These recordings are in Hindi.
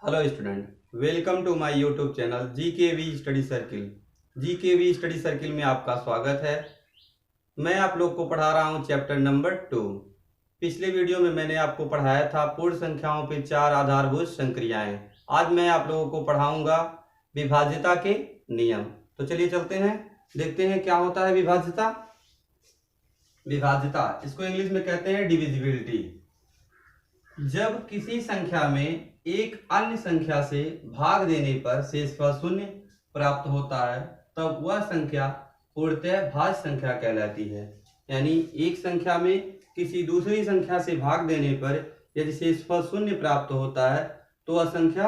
Hello student, welcome to my YouTube channel GKV study circle. GKV study circle में आपका स्वागत है। मैं आप लोग को पढ़ा रहा हूं चैप्टर नंबर 2। पिछले वीडियो में मैंने आपको पढ़ाया था पूर्ण संख्याओं पे 4 आधारभूत संक्रियाएं। आज मैं आप लोगों को पढ़ाऊंगा विभाज्यता के नियम। तो चलिए चलते हैं, देखते हैं क्या होता है विभाज्यता। विभाज्यता इसको इंग्लिश में कहते हैं डिविजिबिलिटी। जब किसी संख्या में एक अन्य संख्या से भाग देने पर शेषफल शून्य प्राप्त होता है तब वह संख्या पूर्णतः भाज्य संख्या कहलाती है। यानी एक संख्या में किसी दूसरी संख्या से भाग देने पर यदि शेषफल शून्य प्राप्त होता है तो वह संख्या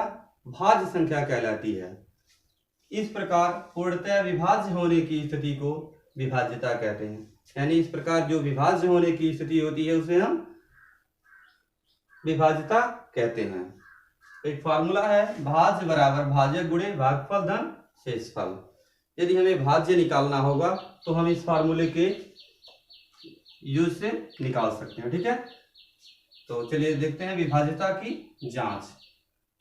भाज्य संख्या कहलाती है। इस प्रकार पूर्णतः विभाज्य होने की स्थिति को विभाज्यता कहते हैं। यानी इस प्रकार जो विभाज्य होने की स्थिति होती है उसे हम विभाज्यता कहते हैं। एक फार्मूला है, भाज्य बराबर भाजक गुणे भागफल धन शेषफल। यदि हमें भाज्य निकालना होगा तो हम इस फार्मूले के यूज से निकाल सकते हैं। ठीक है, तो चलिए देखते हैं विभाज्यता की जांच।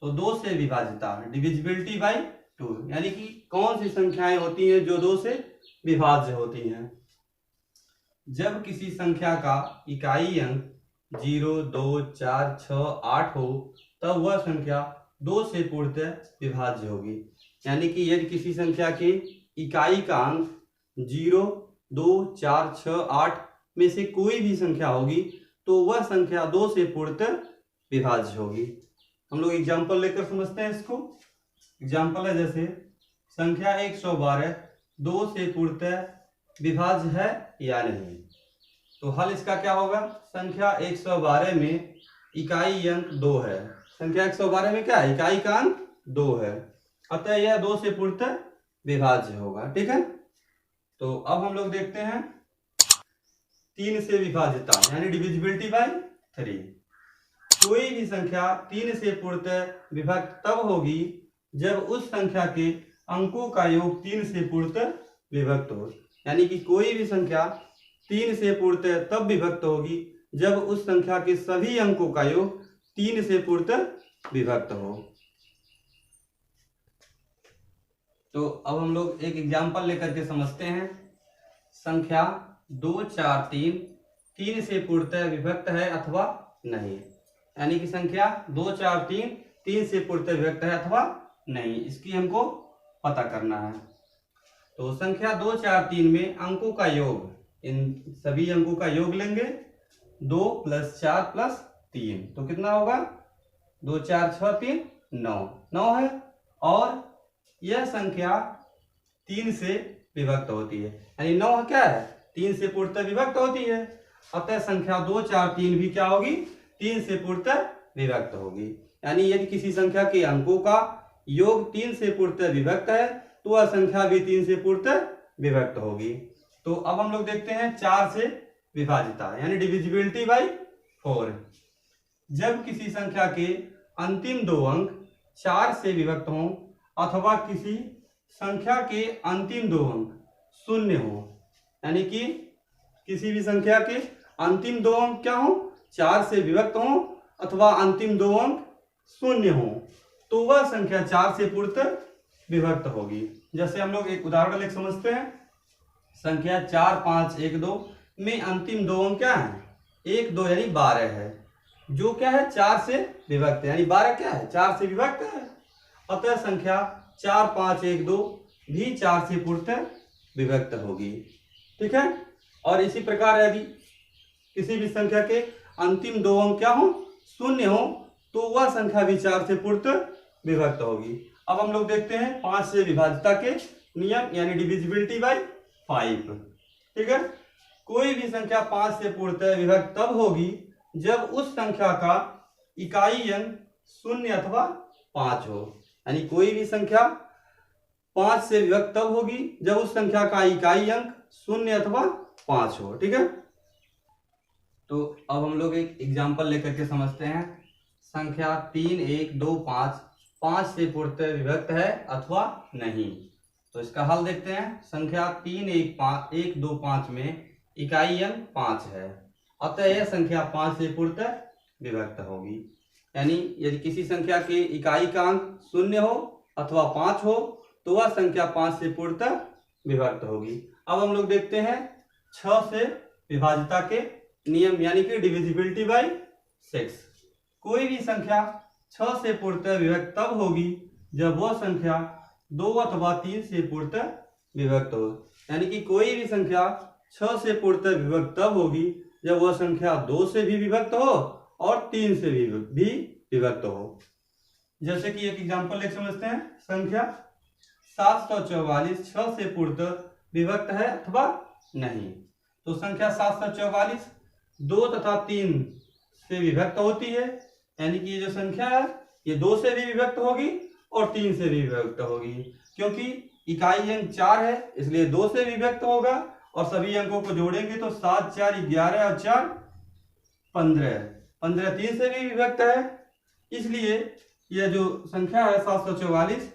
तो 2 से विभाज्यता, डिविजिबिलिटी बाय 2, यानी कि कौन सी संख्याएं होती हैं जो 2 से विभाज्य होती हैं। जब किसी संख्या का इकाई अंक 0, 2, 4, 6, 8 हो तब वह संख्या 2 से पूर्णतः विभाज्य होगी। यानी कि यदि किसी संख्या के इकाई का अंक 0, 2, 4, 6, 8 में से कोई भी संख्या होगी तो वह संख्या 2 से पूर्णतः विभाज्य होगी। हम लोग एग्जाम्पल लेकर समझते हैं इसको। एग्जाम्पल है जैसे संख्या 112 2 से पूर्णतः विभाज्य है या नहीं। तो हल इसका क्या होगा, संख्या 112 में इकाई अंक 2 है। संख्या 112 में क्या है, इकाई का अंक 2 है, अतः यह 2 से पूर्णतः विभाज्य होगा। ठीक है, तो अब हम लोग देखते हैं 3 से विभाज्यता, यानी डिविजिबिलिटी बाय 3। कोई भी संख्या 3 से पूर्णतः विभक्त तब होगी जब उस संख्या के अंकों का योग 3 से पूर्णतः विभक्त हो। यानी कि कोई भी संख्या 3 से पूर्णतः तब विभक्त होगी जब उस संख्या के सभी अंकों का योग 3 से पूर्णतः विभक्त हो। तो अब हम लोग एक एग्जाम्पल लेकर के समझते हैं। संख्या 2, 4, 3 से पूर्णतः विभक्त है अथवा नहीं। यानी कि संख्या 2, 4, 3 से पूर्णतः विभक्त है अथवा नहीं, इसकी हमको पता करना है। तो संख्या 2, 4, 3 में अंकों का योग, इन सभी अंकों का योग लेंगे 2 + 4 + 3, तो कितना होगा 2, 4, 6, 3 9 है। और यह संख्या 3 से विभक्त होती है, यानी 9 क्या है, 3 से पूर्णतः विभक्त होती है, अतः संख्या 2, 4, 3 भी क्या होगी, 3 से पूर्णतः विभक्त होगी। यानी यदि किसी संख्या के अंकों का योग 3 से पूर्णतः विभक्त है तो वह संख्या भी 3 से पूर्णतः विभक्त होगी। तो अब हम लोग देखते हैं 4 से विभाज्यता, यानी डिविजिबिलिटी बाय 4। जब किसी संख्या के अंतिम 2 अंक 4 से विभक्त हों अथवा किसी संख्या के अंतिम 2 अंक शून्य हो, यानी कि किसी भी संख्या के अंतिम 2 अंक क्या हो, 4 से विभक्त हो अथवा अंतिम 2 अंक शून्य हो, तो वह संख्या 4 से पूर्णतः विभक्त होगी। जैसे हम लोग एक उदाहरण लेकर समझते हैं। संख्या 4, 5, 1, 2 में अंतिम 2 अंक क्या है, 1, 2 यानी 12 है, जो क्या है 4 से विभक्त है, यानी 12 क्या है 4 से विभक्त है, अतः संख्या 4, 5, 1, 2 भी 4 से पूर्णतः विभक्त होगी। ठीक है, और इसी प्रकार यदि किसी भी संख्या के अंतिम 2 अंक क्या हो, शून्य हो, तो वह संख्या भी 4 से पूर्णतः विभक्त होगी। अब हम लोग देखते हैं 5 से विभाज्यता के नियम, यानी डिविजिबिलिटी बाय 5। ठीक है, कोई भी संख्या 5 से पूर्णतः विभक्त तब होगी जब उस संख्या का इकाई अंक 0 अथवा 5 हो। यानी कोई भी संख्या 5 से विभक्त तब होगी जब उस संख्या का इकाई अंक 0 अथवा 5 हो। ठीक है, तो अब हम लोग एक एग्जाम्पल लेकर के समझते हैं। संख्या 3, 1, 2, 5 से पूर्णतः विभक्त है अथवा नहीं। तो इसका हल देखते हैं। संख्या 3, 1, 2, 5 में इकाई अंक 5 है, अतः यह संख्या 5 से पूर्णतः विभक्त होगी। यानी यदि किसी संख्या के इकाई का अंक 0 हो अथवा 5 हो तो वह संख्या 5 से पूर्णतः विभक्त होगी। अब हम लोग देखते हैं 6 से विभाज्यता के नियम यानी कि डिविजिबिलिटी बाय 6। कोई भी संख्या 6 से पूर्णतः विभक्त तब होगी जब वह संख्या 2 अथवा 3 से पूर्णतः विभक्त हो। यानी कि कोई भी संख्या 6 से पूर्णतः विभक्त तब होगी जब वह संख्या 2 से भी विभक्त हो और 3 से भी विभक्त हो। जैसे कि एक एग्जांपल लेकर समझते हैं। संख्या 744 6 से पूर्णतः विभक्त है अथवा नहीं। तो संख्या 744 2 तथा 3 से विभक्त होती है, यानी कि ये जो संख्या है ये 2 से भी विभक्त होगी और 3 से भी विभक्त होगी। क्योंकि इकाई अंक 4 है इसलिए 2 से विभक्त होगा और सभी अंकों को जोड़ेंगे तो 7 4 11 और 4 15 15 3 से भी विभक्त है। इसलिए यह जो संख्या है 744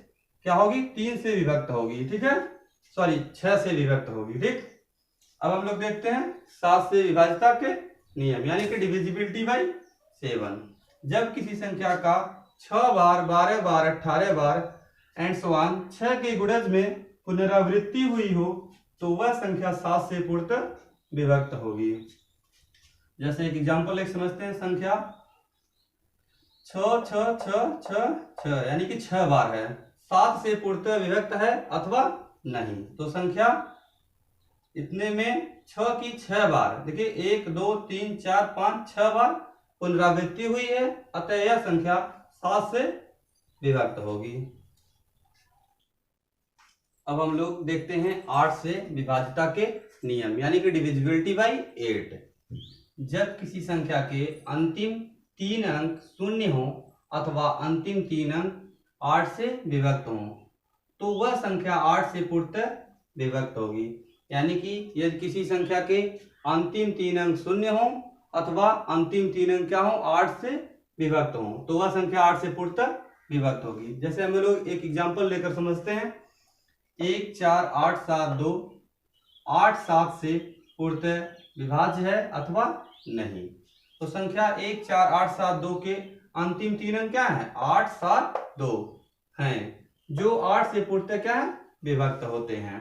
क्या होगी 3 से विभक्त होगी। ठीक है, सॉरी 6 से विभक्त होगी। ठीक, अब हम लोग देखते हैं 7 से विभाज्यता के नियम यानी कि डिविजिबिलिटी बाय 7। जब किसी संख्या का 6 बार 12 बार 18 बार एंड सो ऑन 6 के गुणज में पुनरावृत्ति हुई हो तो वह संख्या 7 से पूर्णतः विभक्त होगी। जैसे एक एग्जांपल एक समझते हैं। संख्या 6 6 6 6 6 यानी कि 6 बार है, 7 से पूर्णतः विभक्त है अथवा नहीं। तो संख्या इतने में 6 की 6 बार, देखिए 1 2 3 4 5 6 बार पुनरावृत्ति हुई है, अतः यह संख्या 7 से विभक्त होगी। अब हम लोग देखते हैं 8 से विभाज्यता के नियम यानी कि डिविजिबिलिटी बाय 8। जब किसी संख्या के अंतिम 3 अंक 0 हो अथवा अंतिम 3 अंक 8 से विभक्त हो तो वह संख्या 8 से पूर्णतः विभक्त होगी। यानी कि यदि किसी संख्या के अंतिम 3 अंक 0 हो अथवा अंतिम 3 अंक क्या हो 8 से विभक्त हो तो वह संख्या 8 से पूर्णतः विभक्त होगी। जैसे हम लोग एक एग्जांपल लेकर समझते हैं। 1 4 8 7 2 8 7 से पूर्णतः विभाज्य है अथवा नहीं। तो संख्या 1 4 8 7 2 के अंतिम 3 अंक क्या है 8 7 2 हैं जो 8 से पूर्णतः क्या है विभक्त होते हैं,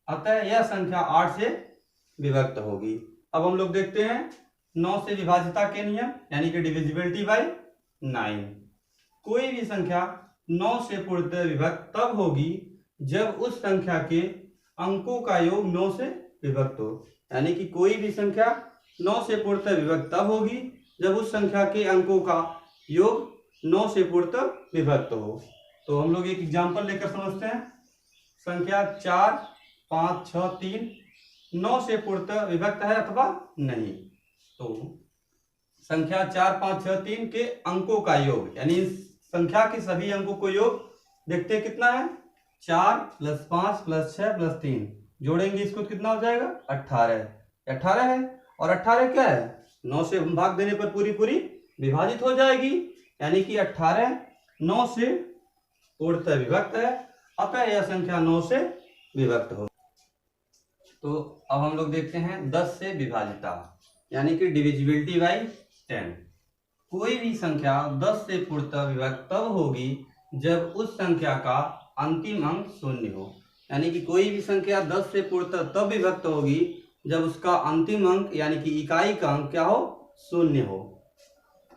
अतः यह संख्या 8 से विभक्त होगी। अब हम लोग देखते हैं 9 से विभाज्यता के नियम यानी कि डिविजिबिलिटी बाय 9। कोई भी संख्या 9 से पूर्णतः विभक्त तब होगी जब उस संख्या के अंकों का योग 9 से विभक्त हो। यानी कि कोई भी संख्या 9 से पूर्णतः विभक्त तब होगी जब उस संख्या के अंकों का योग 9 से पूर्णतः विभक्त हो। तो हम लोग एक एग्जांपल लेकर समझते हैं। संख्या 4 5 6 3 9 से पूर्णतः विभक्त है अथवा नहीं। तो संख्या 4 5 6 3 के अंकों का योग यानी इस संख्या के सभी अंकों को योग देखते हैं कितना है 4 + 5 + 6 + 3 जोड़ेंगे इसको कितना हो जाएगा 18। 18 है और 18 क्या है 9 से भाग देने पर पूरी पूरी विभाजित हो जाएगी। यानी कि 18 9 से पूर्णतः विभक्त है, अतः यह संख्या 9 से विभक्त हो। तो अब हम लोग देखते हैं 10 से विभाज्यता यानी कि डिविजिबिलिटी बाय 10। कोई भी संख्या 10 से पूर्णतः विभक्त तब होगी जब उस संख्या का अंतिम अंक 0 हो। यानी कि कोई भी संख्या 10 से पूर्णतः तब विभक्त होगी जब उसका अंतिम अंक यानी कि इकाई का अंक क्या हो 0 हो।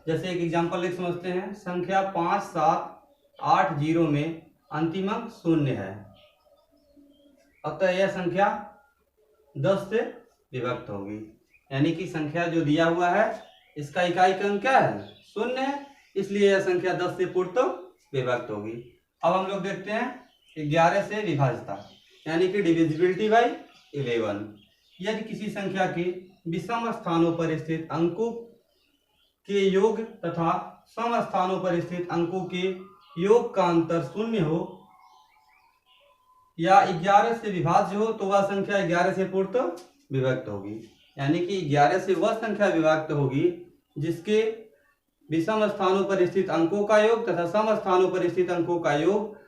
जैसे एक एग्जांपल ले समझते हैं। संख्या 5 7 8 0 में अंतिम अंक 0 है, अतः यह संख्या 10 से विभक्त होगी। यानी कि संख्या जो दिया हुआ है इसका इकाई का अंक क्या है 0 है, इसलिए यह संख्या 10 से पूर्णतः विभक्त होगी। अब हम लोग देखते हैं 11 से विभाज्यता यानी कि डिविजिबिलिटी बाय 11। यदि किसी संख्या के विषम स्थानों पर स्थित अंकों के योग तथा सम स्थानों पर स्थित अंकों के योग का अंतर 0 हो या 11 से विभाज्य हो तो वह संख्या 11 से पूर्णतः विभक्त होगी। यानी कि 11 से वह संख्या विभक्त होगी जिसके विषम स्थानों पर स्थित अंकों का योग तथा सम स्थानों पर स्थित अंकों का योग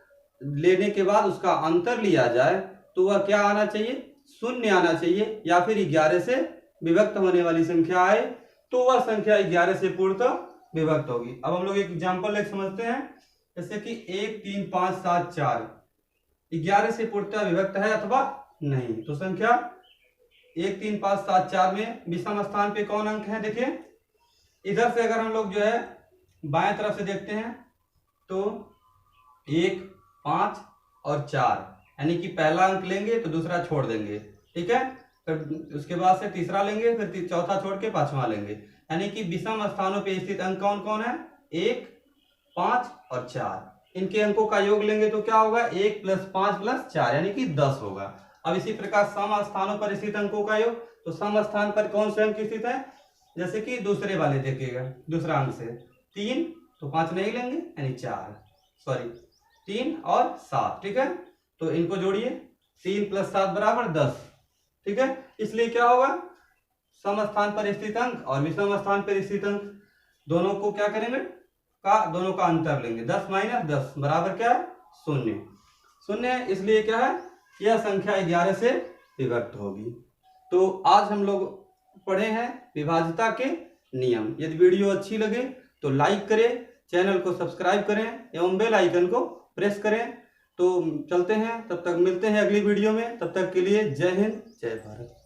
लेने के बाद उसका अंतर लिया जाए तो वह क्या आना चाहिए 0 आना चाहिए, या फिर 11 से विभक्त होने वाली संख्या आए तो वह संख्या 11 से पूर्णतः विभक्त होगी। अब हम लोग एक एग्जाम्पल एक समझते हैं, जैसे कि 1 3 5 7 4 11 से पूर्णतः विभक्त है अथवा नहीं। तो संख्या 1 3 5 7 4 में विषम स्थान पे कौन अंक है? देखिए इधर से अगर हम लोग जो है बाएं तरफ से देखते हैं तो 1 5 और 4, यानी कि पहला अंक लेंगे तो दूसरा छोड़ देंगे, ठीक है। फिर उसके बाद से तीसरा लेंगे, फिर चौथा छोड़ के पांचवा लेंगे, यानी कि विषम स्थानों पे स्थित अंक कौन कौन है? 1 5 और 4। इनके अंकों का योग लेंगे तो क्या होगा? 1 + 5 + 4 यानी कि 10 होगा। अब इसी प्रकार सम स्थानों पर स्थित अंकों का योग, तो सम स्थान पर कौन से अंक स्थित है? जैसे कि दूसरे वाले देखिएगा, दूसरा अंक से 3 तो 5 नहीं लेंगे यानी 3 और 7, ठीक है। तो इनको जोड़िए, 3 + 7 = 10, ठीक है। इसलिए क्या होगा? सम स्थान पर स्थित अंक और विषम स्थान पर स्थित अंक दोनों को क्या करेंगे? दोनों का अंतर लेंगे। 10 - 10 बराबर क्या है? 0। 0 इसलिए क्या है? यह संख्या 11 से विभक्त होगी। तो आज हम लोग पढ़े हैं विभाज्यता के नियम। यदि वीडियो अच्छी लगे तो लाइक करें, चैनल को सब्सक्राइब करें एवं बेल आइकन को प्रेस करें। तो चलते हैं, तब तक मिलते हैं अगली वीडियो में। तब तक के लिए जय हिंद, जय भारत।